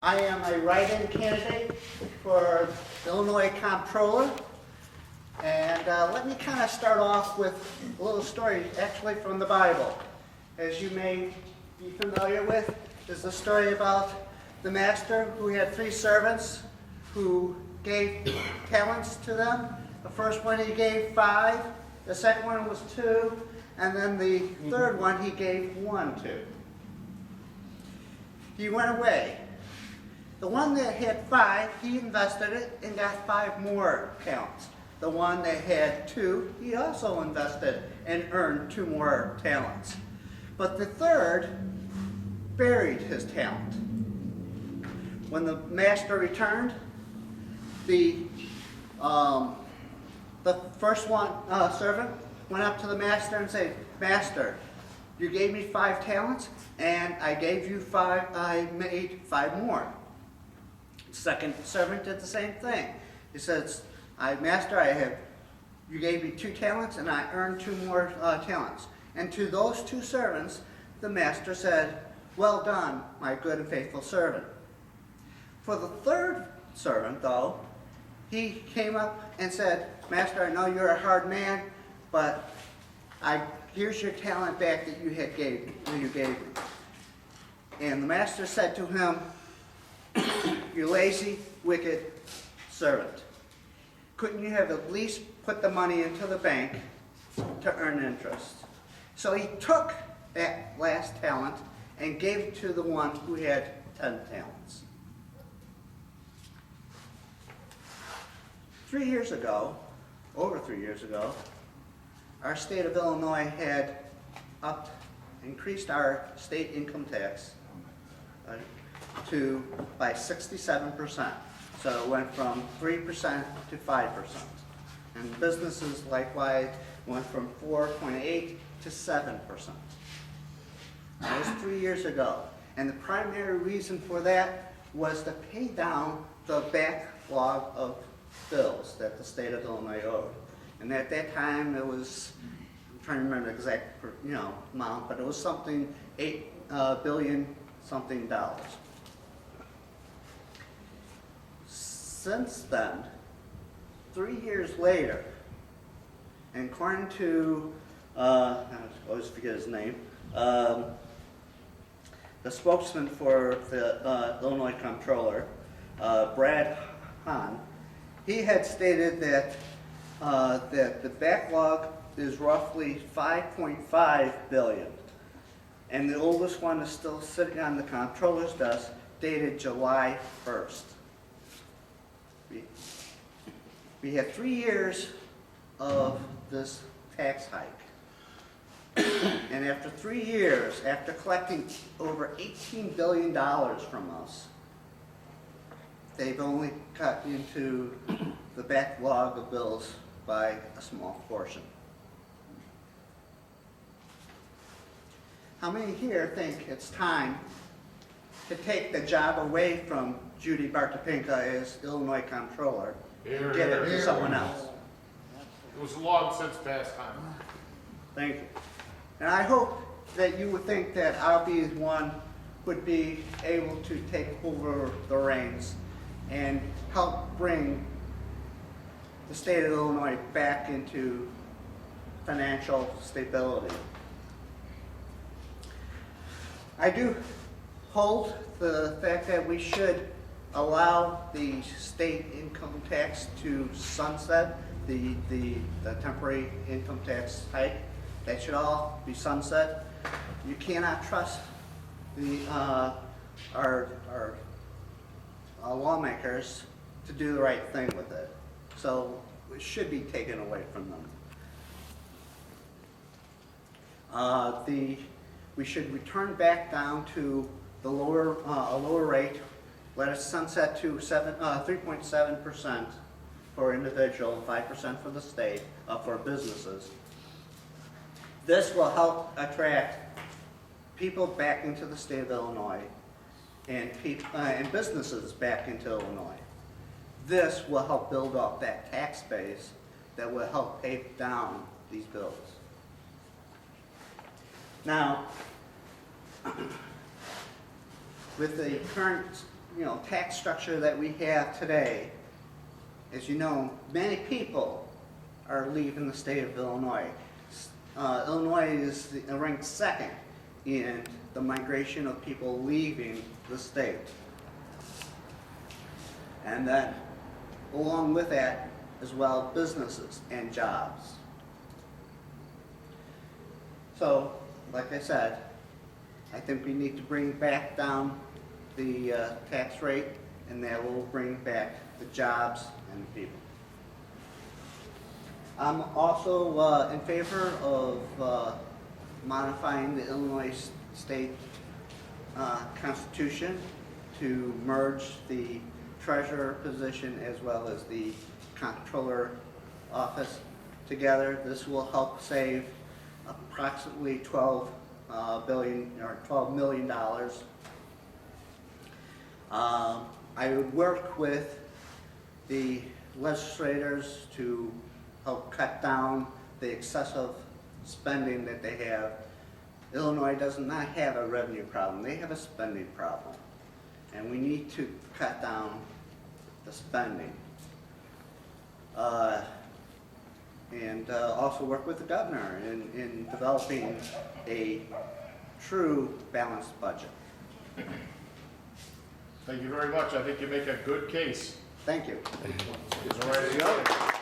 I am a write-in candidate for Illinois Comptroller. And let me kind of start off with a little story actually from the Bible. As you may be familiar with, is the story about the master who had 3 servants who gave talents to them. The first one he gave 5, the second one was 2, and then the third one he gave 1 to. He went away. The one that had 5, he invested it and got 5 more talents. The one that had 2, he also invested and earned 2 more talents. But the third buried his talent. When the master returned, the first one servant went up to the master and said, "Master, you gave me 5 talents, and I gave you 5. I made 5 more." The second servant did the same thing. He says, "Master, you gave me 2 talents, and I earned 2 more talents." And to those 2 servants, the master said, "Well done, my good and faithful servant." For the third servant, though, he came up and said, "Master, I know you're a hard man, but here's your talent back that you gave me." And the master said to him, "You lazy, wicked servant. Couldn't you have at least put the money into the bank to earn interest?" So he took that last talent and gave it to the one who had 10 talents. 3 years ago, over 3 years ago, our state of Illinois had increased our state income tax by 67%. So it went from 3% to 5%. And businesses likewise went from 4.8 to 7%. That was 3 years ago. And the primary reason for that was to pay down the backlog of bills that the state of Illinois owed. And at that time it was, I'm trying to remember the exact amount, but it was something $8 billion something dollars. Since then, 3 years later, and according to, I always forget his name, the spokesman for the Illinois Comptroller, Brad Hahn, he had stated that the backlog is roughly $5.5 billion. And the oldest one is still sitting on the comptroller's desk, dated July 1st. We had 3 years of this tax hike. And after 3 years, after collecting over $18 billion from us, they've only cut into the backlog of bills by a small portion. How many here think it's time to take the job away from Judy Bartopinka as Illinois Comptroller and give it to someone else? It was long since past time. Thank you. And I hope that you would think that I'll be one who would be able to take over the reins and help bring the state of Illinois back into financial stability. I do hold the fact that we should allow the state income tax to sunset, the temporary income tax hike. That should all be sunset. You cannot trust our lawmakers to do the right thing with it. So it should be taken away from them. We should return back down to the a lower rate. Let it sunset to 3.7% for individual and 5% for the state, for businesses. This will help attract people back into the state of Illinois and businesses back into Illinois. This will help build up that tax base that will help pay down these bills. Now, with the current tax structure that we have today, as you know, many people are leaving the state of Illinois. Illinois is ranked second in the migration of people leaving the state. And then, along with that, as well, businesses and jobs. So, like I said, I think we need to bring back down the tax rate, and that will bring back the jobs and the people. I'm also in favor of modifying the Illinois state constitution to merge the treasurer position as well as the comptroller office together. This will help save approximately $12 million. I would work with the legislators to help cut down the excessive spending that they have. Illinois does not have a revenue problem, they have a spending problem. And we need to cut down the spending. And also work with the governor in developing a true balanced budget. Thank you very much. I think you make a good case. Thank you. All right,